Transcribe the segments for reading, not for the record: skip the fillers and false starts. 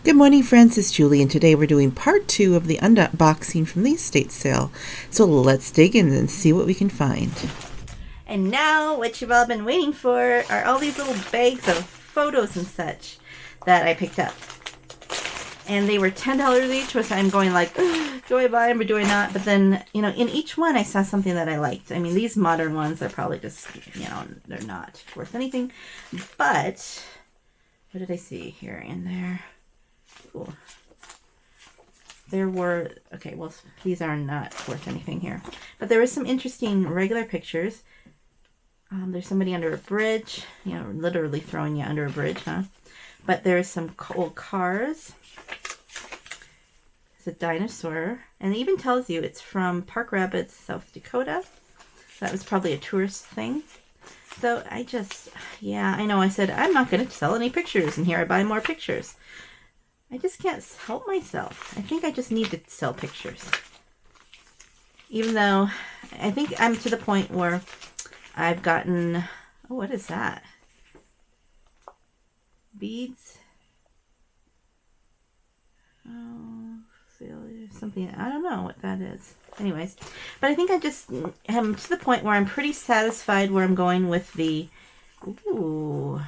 Good morning, friends. It's Julie, and today we're doing part 2 of the unboxing from the estate sale. So let's dig in and see what we can find. And now, what you've all been waiting for are all these little bags of photos and such that I picked up. And they were $10 each, which I'm going like, do I buy them or do I not? But then, you know, in each one I saw something that I liked. I mean, these modern ones are probably just, you know, they're not worth anything. But, what did I see here in there? Cool. There were, okay, well, these are not worth anything here. But there was some interesting regular pictures. There's somebody under a bridge, you know, literally throwing you under a bridge, huh? But there's some old cars. It's a dinosaur. And it even tells you it's from Park Rapids, South Dakota. That was probably a tourist thing. So I just, yeah, I know I said, I'm not going to sell any pictures. And here I buy more pictures. I just can't help myself. I think I just need to sell pictures. Even though I think I'm to the point where I've gotten, oh, what is that? Beads? Oh, something, I don't know what that is. Anyways, but I think I just am to the point where I'm pretty satisfied where I'm going with the, ooh,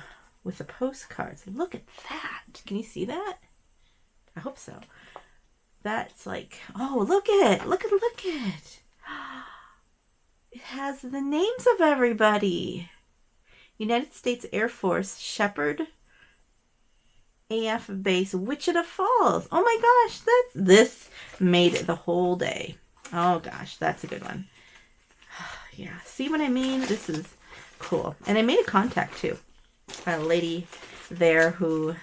with the postcards. Look at that. Can you see that? I hope so. That's like, oh, look at it. Look at it. It has the names of everybody. United States Air Force, Shepherd, AF Base, Wichita Falls. Oh my gosh, this made the whole day. Oh gosh, that's a good one. Yeah, see what I mean? This is cool. And I made a contact too. A lady there who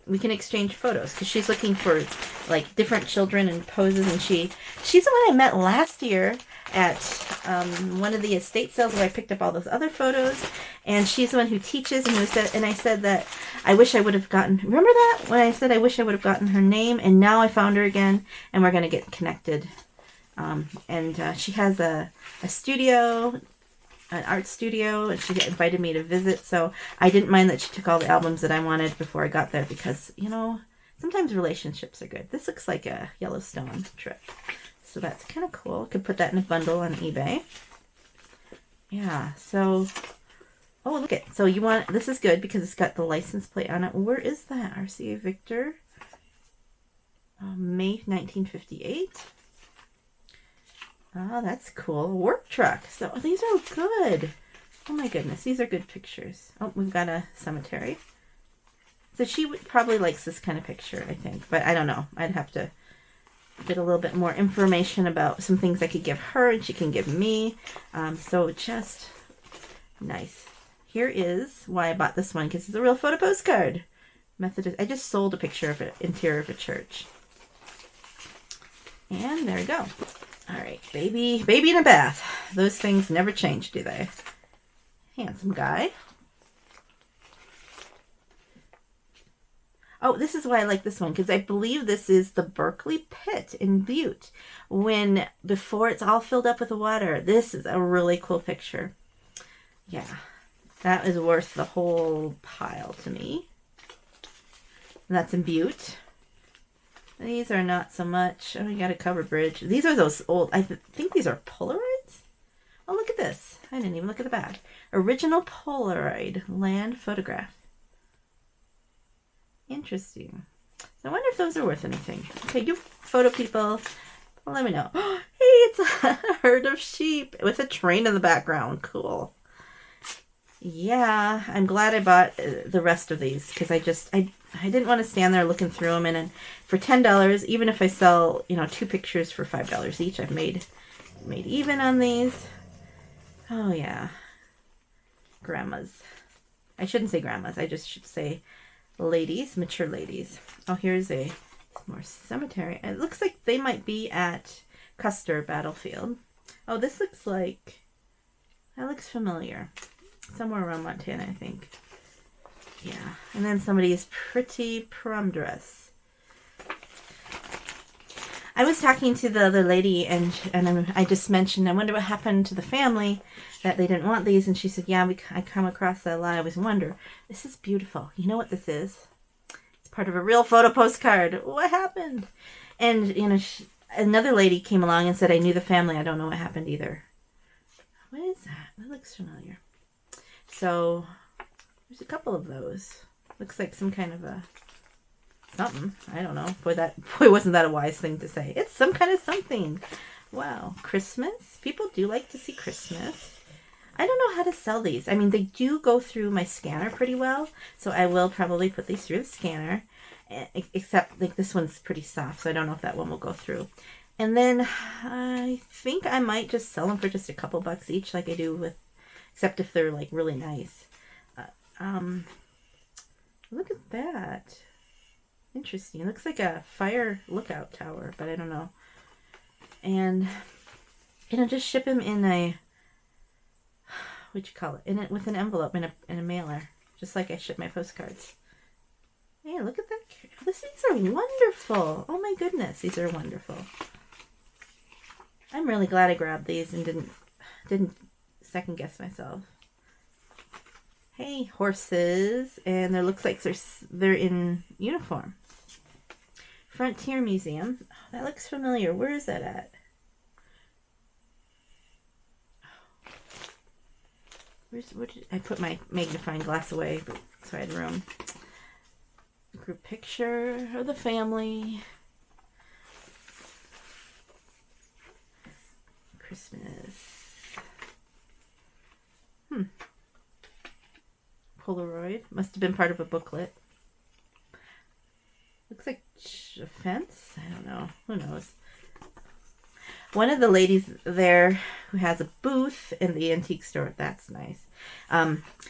we can exchange photos because she's looking for like different children and poses, and she's the one I met last year at one of the estate sales where I picked up all those other photos, and she's the one who teaches, and I said that I wish I would have gotten, remember that when I said I wish I would have gotten her name, and now I found her again and we're going to get connected. And she has a studio, an art studio, and she invited me to visit, so I didn't mind that she took all the albums that I wanted before I got there because, you know, sometimes relationships are good. This looks like a Yellowstone trip, so that's kind of cool. Could put that in a bundle on eBay. Yeah, so, oh, look at, so you want, this is good because it's got the license plate on it. Where is that? RCA Victor, May 1958. Oh, that's cool. Work truck. So these are good. Oh my goodness. These are good pictures. Oh, we've got a cemetery. So she would probably likes this kind of picture, I think. But I don't know. I'd have to get a little bit more information about some things I could give her and she can give me. So just nice. Here is why I bought this one, because it's a real photo postcard. Methodist. I just sold a picture of an interior of a church. And there we go. All right, baby in a bath. Those things never change, do they? Handsome guy. Oh, this is why I like this one, because I believe this is the Berkeley Pit in Butte. Before it's all filled up with the water. This is a really cool picture. Yeah, that is worth the whole pile to me. And that's in Butte. These are not so much. Oh, you got a covered bridge. These are those old, I think these are Polaroids. Oh, look at this. I didn't even look at the back. Original Polaroid land photograph. Interesting. So I wonder if those are worth anything. Okay, you photo people, let me know. Hey, it's a herd of sheep with a train in the background. Cool. Yeah, I'm glad I bought the rest of these because I didn't want to stand there looking through them, and for $10, even if I sell, you know, 2 pictures for $5 each, I've made even on these. Oh yeah, grandmas. I shouldn't say grandmas. I just should say ladies, mature ladies. Oh, here's a more cemetery. It looks like they might be at Custer Battlefield. Oh, this looks like, that looks familiar. Somewhere around Montana, I think. Yeah. And then somebody's pretty prom dress. I was talking to the other lady, and I just mentioned, I wonder what happened to the family, that they didn't want these. And she said, yeah, I come across that a lot. I always wonder. This is beautiful. You know what this is? It's part of a real photo postcard. What happened? And, you know, another lady came along and said, I knew the family. I don't know what happened either. What is that? That looks familiar. So, there's a couple of those. Looks like some kind of a something. I don't know. Boy, wasn't that a wise thing to say. It's some kind of something. Wow. Christmas. People do like to see Christmas. I don't know how to sell these. I mean, they do go through my scanner pretty well. So I will probably put these through the scanner. Except, like, this one's pretty soft. So I don't know if that one will go through. And then I think I might just sell them for just a couple bucks each, like I do with, except if they're, like, really nice. Look at that. Interesting. It looks like a fire lookout tower, but I don't know. And, you know, just ship them in a, what'd you call it? With an envelope in a mailer, just like I ship my postcards. Hey, look at that. These are wonderful. Oh my goodness, these are wonderful. I'm really glad I grabbed these and didn't second guess myself. Hey, horses, and there looks like they're in uniform. Frontier Museum. Oh, that looks familiar. Where is that at? I put my magnifying glass away, so I had room. Group picture of the family. Christmas. Polaroid. Must have been part of a booklet. Looks like a fence. I don't know. Who knows? One of the ladies there who has a booth in the antique store, that's nice,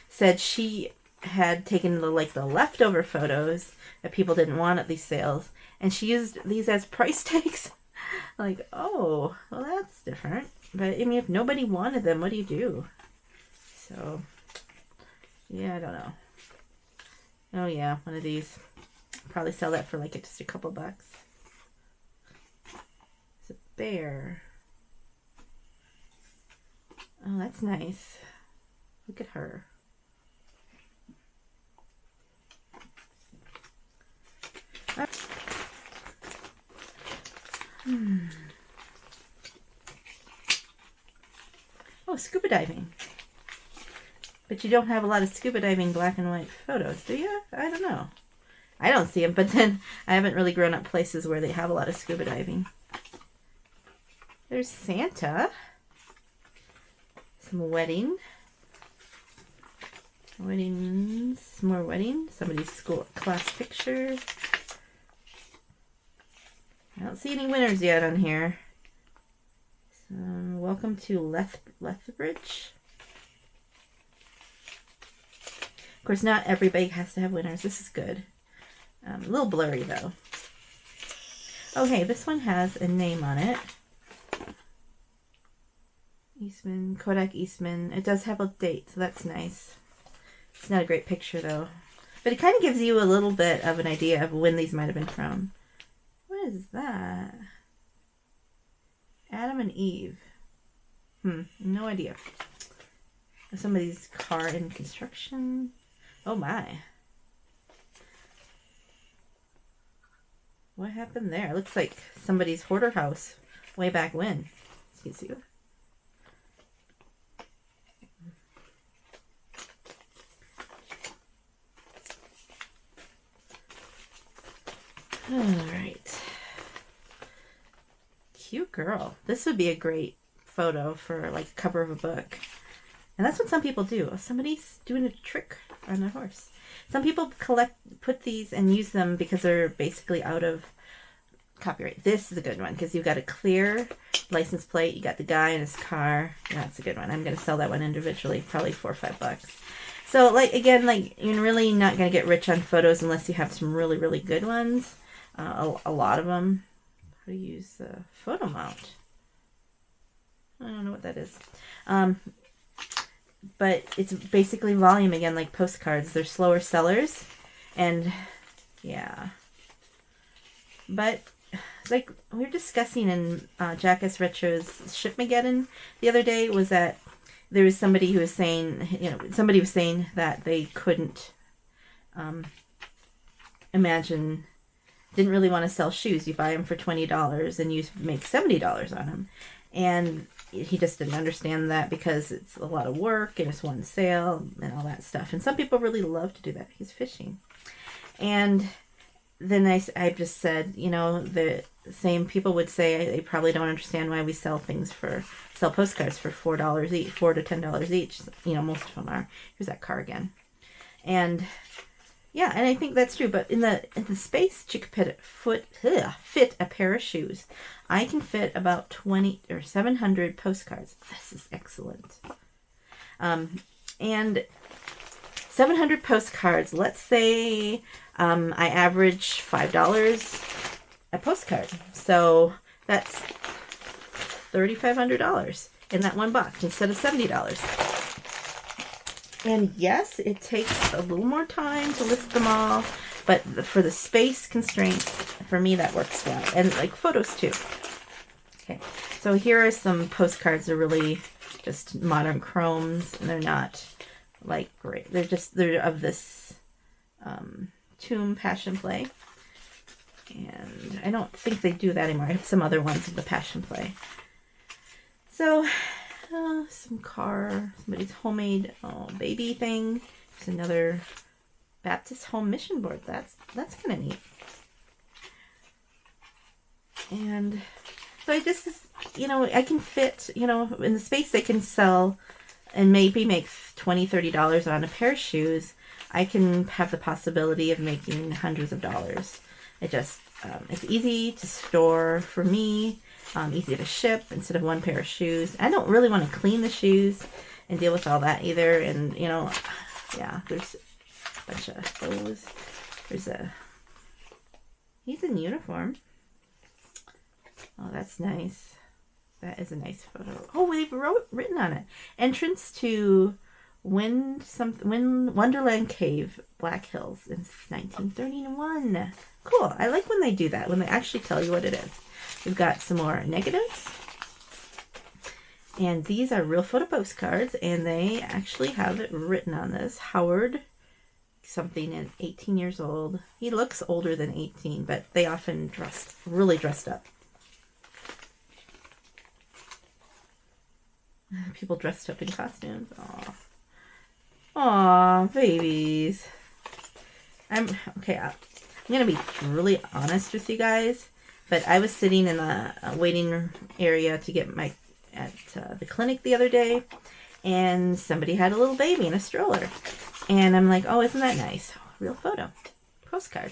said she had taken the leftover photos that people didn't want at these sales, and she used these as price tags. Like, oh, well, that's different. But, I mean, if nobody wanted them, what do you do? So, yeah, I don't know. Oh, yeah, one of these. Probably sell that for, like, just a couple bucks. It's a bear. Oh, that's nice. Look at her. Oh, scuba diving. But you don't have a lot of scuba diving black and white photos, do you? I don't know. I don't see them, but then I haven't really grown up places where they have a lot of scuba diving. There's Santa. Some wedding. Weddings. More wedding. Somebody's school class picture. I don't see any winners yet on here. So, welcome to Lethbridge. Of course, not everybody has to have winners. This is good. A little blurry, though. Okay, this one has a name on it. Eastman, Kodak Eastman. It does have a date, so that's nice. It's not a great picture, though. But it kind of gives you a little bit of an idea of when these might have been from. What is that? Adam and Eve. No idea. Somebody's car in construction. Oh my. What happened there? It looks like somebody's hoarder house way back when. You can see it. All right. Cute girl. This would be a great photo for like a cover of a book. And that's what some people do. Somebody's doing a trick on their horse. Some people put these and use them because they're basically out of copyright. This is a good one because you've got a clear license plate. You got the guy in his car. That's a good one. I'm going to sell that one individually, probably $4 or $5. So, like, again, like, you're really not going to get rich on photos unless you have some really, really good ones. A lot of them. How to use the photo mount. I don't know what that is. But it's basically volume again, like postcards. They're slower sellers. And, yeah. But, like we were discussing in Jackass Retro's Shipmageddon the other day, was that there was somebody who was saying, somebody was saying that they couldn't imagine, didn't really want to sell shoes. You buy them for $20 and you make $70 on them. And he just didn't understand that because it's a lot of work and it's one sale and all that stuff. And some people really love to do that. He's fishing. And then I just said, you know, the same people would say they probably don't understand why we sell postcards for $4 each, $4 to $10 each. You know, most of them are. Here's that car again. And yeah, and I think that's true. But in the space that you could fit a pair of shoes, I can fit about 20 or 700 postcards. This is excellent. And 700 postcards. Let's say I average $5 a postcard. So that's $3,500 in that one box instead of $70. And yes, it takes a little more time to list them all, but for the space constraints, for me, that works well. And like photos too. Okay, so here are some postcards. They're really just modern chromes, and they're not like great. They're of this Tomb Passion Play. And I don't think they do that anymore. I have some other ones of the Passion Play. So, somebody's homemade baby thing. There's another Baptist Home Mission Board. That's kind of neat. And so I just, you know, I can fit, you know, in the space they can sell and maybe make $20, $30 on a pair of shoes. I can have the possibility of making hundreds of dollars. It's easy to store for me. Easy to ship instead of one pair of shoes. I don't really want to clean the shoes and deal with all that either. And, you know, yeah, there's a bunch of those. He's in uniform. Oh, that's nice. That is a nice photo. Oh, they've written on it. Entrance to Wonderland Cave, Black Hills in 1931. Cool. I like when they do that, when they actually tell you what it is. We've got some more negatives. And these are real photo postcards, and they actually have it written on this. Howard something and 18 years old. He looks older than 18, but they often really dressed up. People dressed up in costumes. Aw. Aw, babies. I'm going to be really honest with you guys. But I was sitting in a waiting area to get at the clinic the other day, and somebody had a little baby in a stroller. And I'm like, oh, isn't that nice? Real photo. Postcard.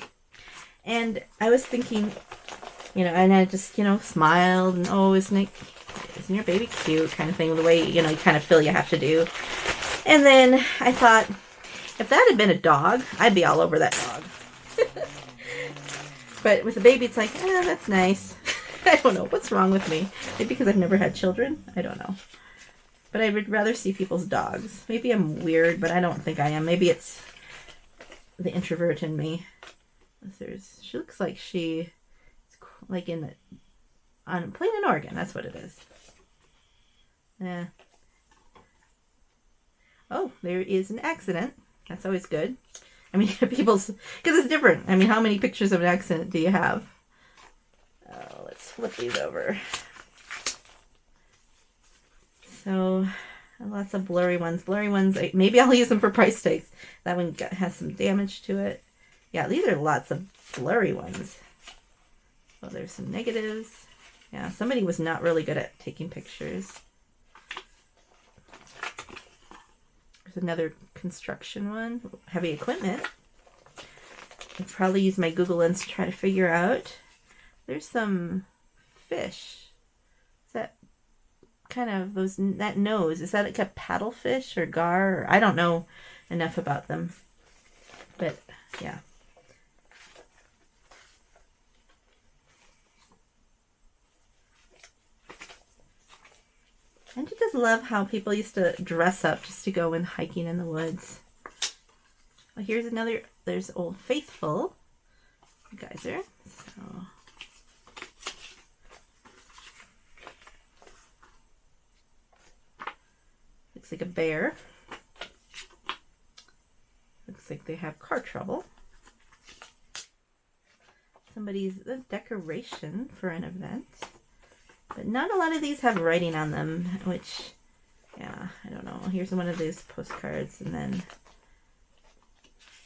And I was thinking, you know, and I just, you know, smiled and, oh, isn't your baby cute? Kind of thing, the way, you know, you kind of feel you have to do. And then I thought, if that had been a dog, I'd be all over that dog. But with a baby, it's like, that's nice. I don't know. What's wrong with me? Maybe because I've never had children? I don't know. But I would rather see people's dogs. Maybe I'm weird, but I don't think I am. Maybe it's the introvert in me. She looks like she's like playing an organ. That's what it is. Yeah. Oh, there is an accident. That's always good. I mean, because it's different. I mean, how many pictures of an accident do you have? Oh, let's flip these over. So, lots of blurry ones. Maybe I'll use them for price tags. That one has some damage to it. Yeah, these are lots of blurry ones. Oh, there's some negatives. Yeah, somebody was not really good at taking pictures. There's another construction one. Heavy equipment. I'll probably use my Google Lens to try to figure out. There's some fish. Is that kind of that nose? Is that like a paddlefish or gar? I don't know enough about them. But yeah. Don't you just love how people used to dress up just to go in hiking in the woods? Well, here's another. There's Old Faithful geyser. So looks like a bear. Looks like they have car trouble. somebody's decoration for an event. But not a lot of these have writing on them, which, yeah, I don't know. Here's one of these postcards, and then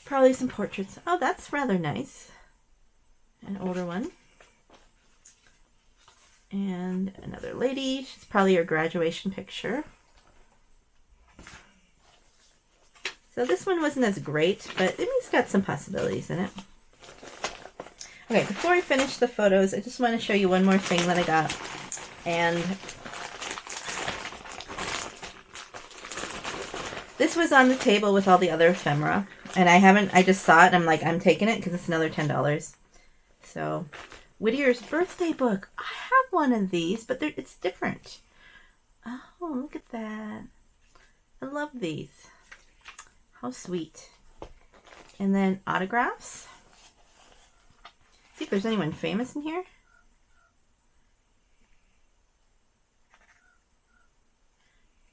probably some portraits. Oh, that's rather nice. An older one. And another lady. She's probably her graduation picture. So this one wasn't as great, but it's got some possibilities in it. Okay, before I finish the photos, I just want to show you one more thing that I got. And this was on the table with all the other ephemera. And I just saw it and I'm like, I'm taking it because it's another $10. So, Whittier's birthday book. I have one of these, but it's different. Oh, look at that. I love these. How sweet. And then autographs. See if there's anyone famous in here.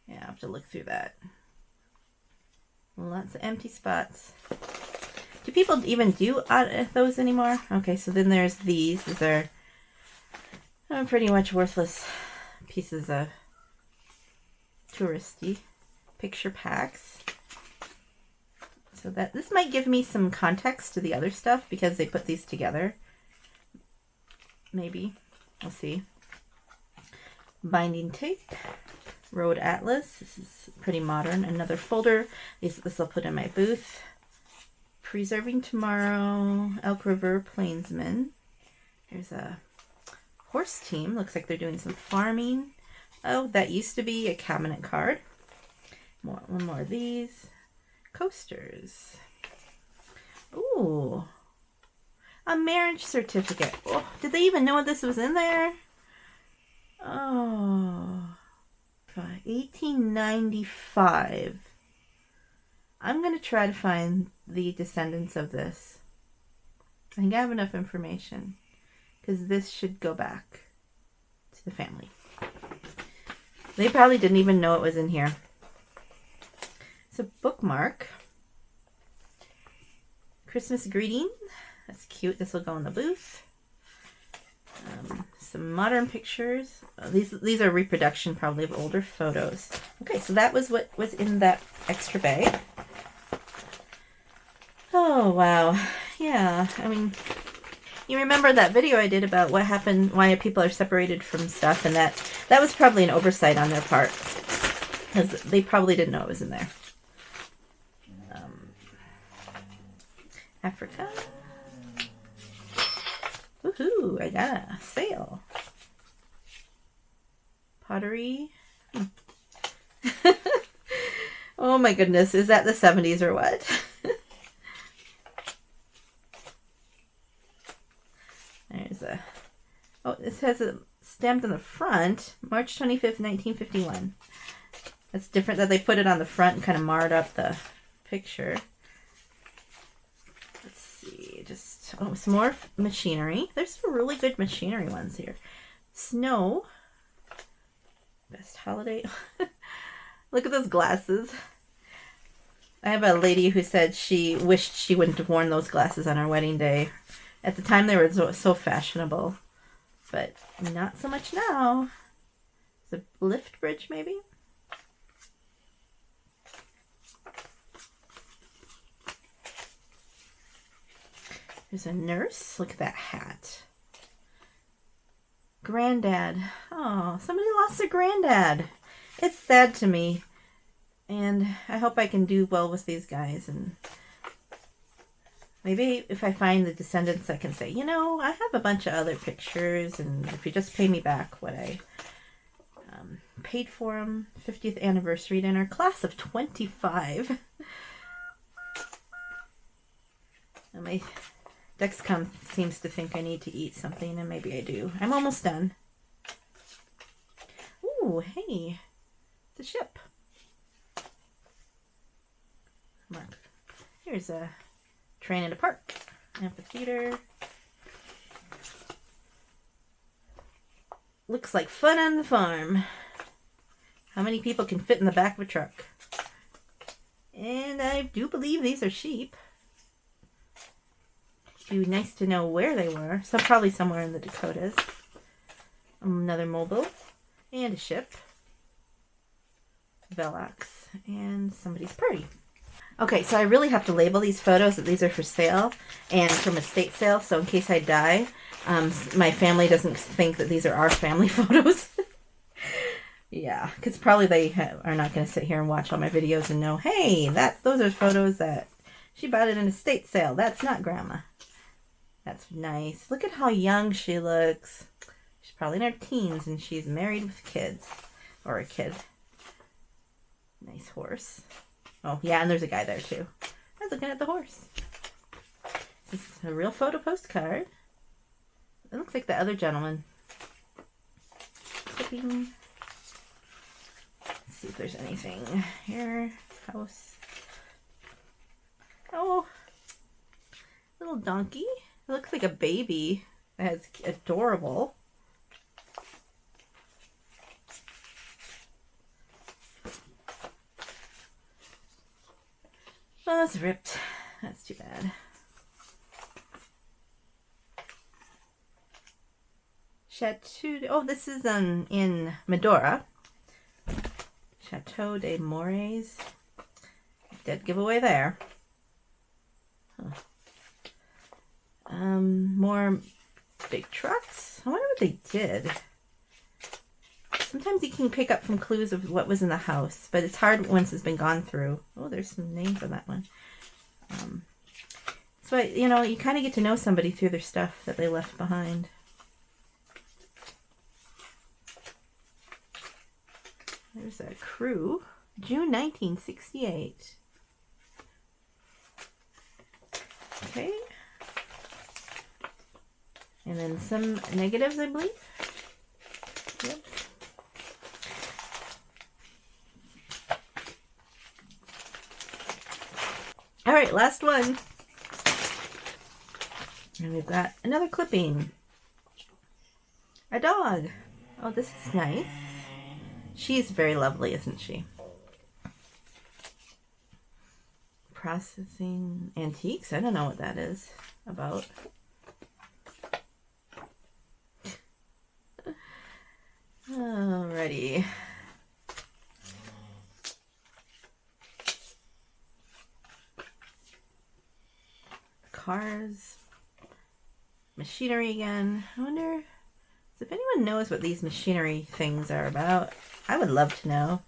Yeah, I have to look through that. Lots of empty spots. Do people even do those anymore? Okay, so then there's these. These are pretty much worthless pieces of touristy picture packs. So this might give me some context to the other stuff because they put these together. Maybe. We'll see. Binding tape. Road Atlas. This is pretty modern. Another folder. This I'll put in my booth. Preserving Tomorrow. Elk River Plainsman. There's a horse team. Looks like they're doing some farming. Oh, that used to be a cabinet card. One more of these. Coasters. Ooh. A marriage certificate. Oh, did they even know this was in there? Oh. 1895. I'm going to try to find the descendants of this. I think I have enough information. Because this should go back to the family. They probably didn't even know it was in here. It's a bookmark. Christmas greeting. That's cute. This will go in the booth. Some modern pictures. These are reproduction probably of older photos. Okay, so that was what was in that extra bag. Oh, wow. Yeah, I mean, you remember that video I did about what happened, why people are separated from stuff, and that was probably an oversight on their part. Because they probably didn't know it was in there. Africa. Woohoo, I got a sale. Pottery. Oh my goodness, is that the 70s or what? There's a... Oh, this has a stamped on the front. March 25th, 1951. That's different that they put it on the front and kind of marred up the picture. Let's see, some more machinery. There's some really good machinery ones here. Snow. Best holiday. Look at those glasses. I have a lady who said she wished she wouldn't have worn those glasses on her wedding day. At the time they were so fashionable. But not so much now. It's a lift bridge maybe? There's a nurse. Look at that hat. Granddad. Oh, somebody lost their granddad. It's sad to me. And I hope I can do well with these guys. And maybe if I find the descendants, I can say, you know, I have a bunch of other pictures. And if you just pay me back what I paid for them. 50th anniversary dinner. Class of 25. And my Dexcom seems to think I need to eat something, and maybe I do. I'm almost done. Ooh, hey. It's a ship. Mark. Here's a train in a park. Amphitheater. Looks like fun on the farm. How many people can fit in the back of a truck? And I do believe these are sheep. Be nice to know where they were. So probably somewhere in the Dakotas. Another mobile. And a ship. Velox. And somebody's party. Okay, so I really have to label these photos that these are for sale and from estate sale. So in case I die, my family doesn't think that these are our family photos. Yeah, because probably they are not going to sit here and watch all my videos and know, hey, those are photos that she bought at an estate sale. That's not Grandma. That's nice. Look at how young she looks. She's probably in her teens and she's married with kids. Or a kid. Nice horse. Oh, yeah, and there's a guy there too. I was looking at the horse. This is a real photo postcard. It looks like the other gentleman. Clipping. Let's see if there's anything here. House. Oh, little donkey. It looks like a baby. That's adorable. Oh, it's ripped. That's too bad. Chateau. Oh, this is in Medora. Chateau de Mores. Dead giveaway there. Huh. More big trucks. I wonder what they did. Sometimes you can pick up some clues of what was in the house, but it's hard once it's been gone through. Oh, there's some names on that one. So, you know, you kind of get to know somebody through their stuff that they left behind. There's a crew. June 1968. Okay. And then some negatives, I believe. Yep. All right, last one. And we've got another clipping. A dog. Oh, this is nice. She's very lovely, isn't she? Processing antiques. I don't know what that is about. Alrighty. Cars. Machinery again. I wonder if anyone knows what these machinery things are about. I would love to know.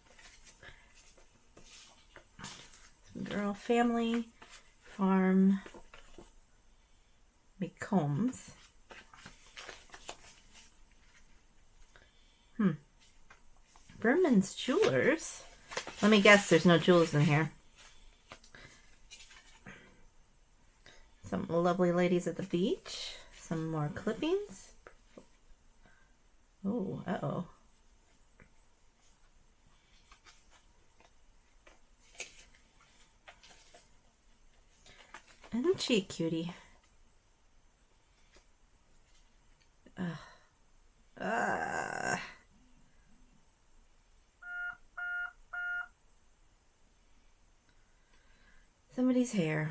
Some girl, family, farm, make combs. Berman's Jewelers. Let me guess, there's no jewels in here. Some lovely ladies at the beach. Some more clippings. Oh, uh-oh. Isn't she a cutie? Somebody's hair.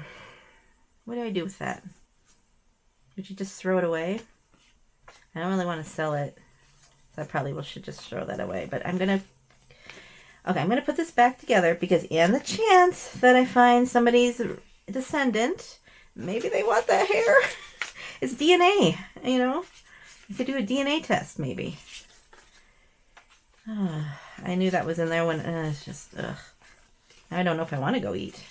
What do I do with that? Would you just throw it away? I don't really want to sell it, so I probably should just throw that away. But I'm gonna put this back together because in the chance that I find somebody's descendant, maybe they want that hair. It's DNA, you know. You could do a DNA test, maybe. I knew that was in there when it's just ugh. I don't know if I want to go eat.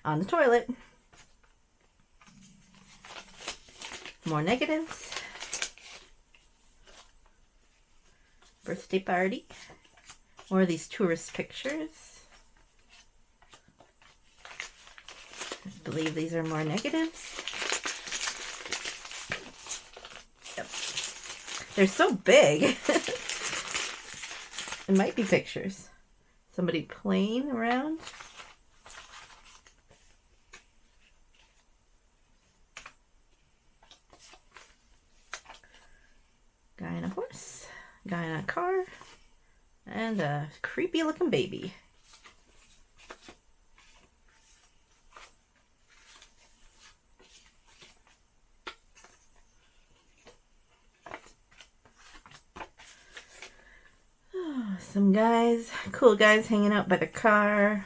On the toilet. More negatives. Birthday party. More of these tourist pictures. I believe these are more negatives. Yep. They're so big. It might be pictures. Somebody playing around. Guy in a horse, guy in a car, and a creepy looking baby. Some guys, cool guys hanging out by the car.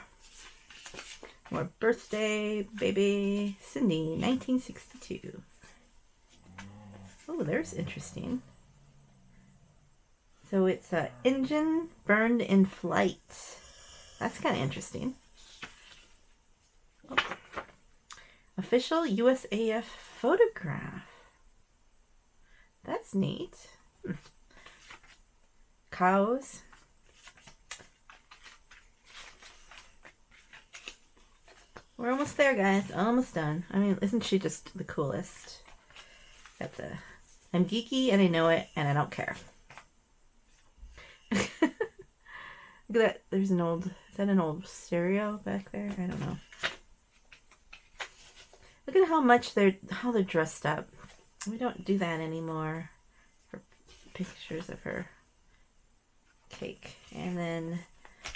More birthday, baby. Cindy, 1962. Oh, there's interesting. So it's an engine burned in flight. That's kind of interesting. Oh. Official USAF photograph. That's neat. Cows. We're almost there, guys. Almost done. I mean, isn't she just the coolest? I'm geeky and I know it and I don't care. Look at that. There's an old, is that an old stereo back there? I don't know. Look at how they're dressed up. We don't do that anymore for pictures of her cake. And then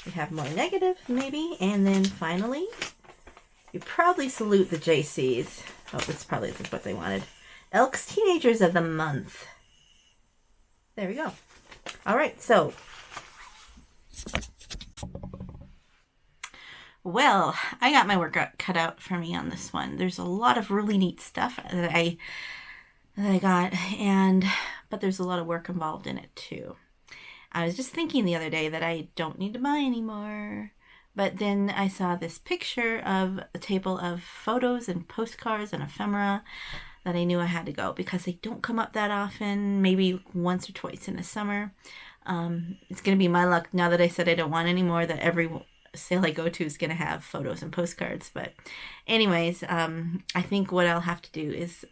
we have more negative, maybe. And then finally, you proudly salute the JCs. Oh, this probably isn't what they wanted. Elks Teenagers of the Month. There we go. All right, so. Well, I got my work cut out for me on this one. There's a lot of really neat stuff that I got, but there's a lot of work involved in it too. I was just thinking the other day that I don't need to buy anymore. But then I saw this picture of a table of photos and postcards and ephemera that I knew I had to go because they don't come up that often, maybe once or twice in the summer. It's going to be my luck now that I said I don't want any more that every sale I go to is going to have photos and postcards. But anyways, I think what I'll have to do is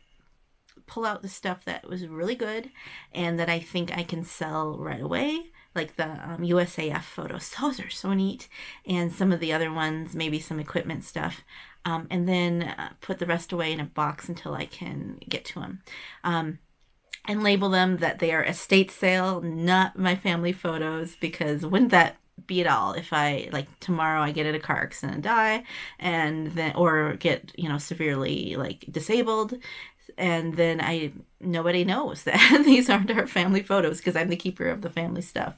pull out the stuff that was really good and that I think I can sell right away. Like the USAF photos. Those are so neat. And some of the other ones, maybe some equipment stuff. And then put the rest away in a box until I can get to them. And label them that they are estate sale, not my family photos. Because wouldn't that be it all if I, like, tomorrow I get in a car accident and die. And then, or get, severely, like, disabled. And then nobody knows that these aren't our family photos because I'm the keeper of the family stuff.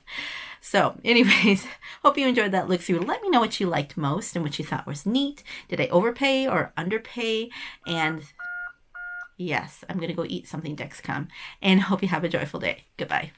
So anyways, hope you enjoyed that look through. Let me know what you liked most and what you thought was neat. Did I overpay or underpay? And yes, I'm going to go eat something Dexcom and hope you have a joyful day. Goodbye.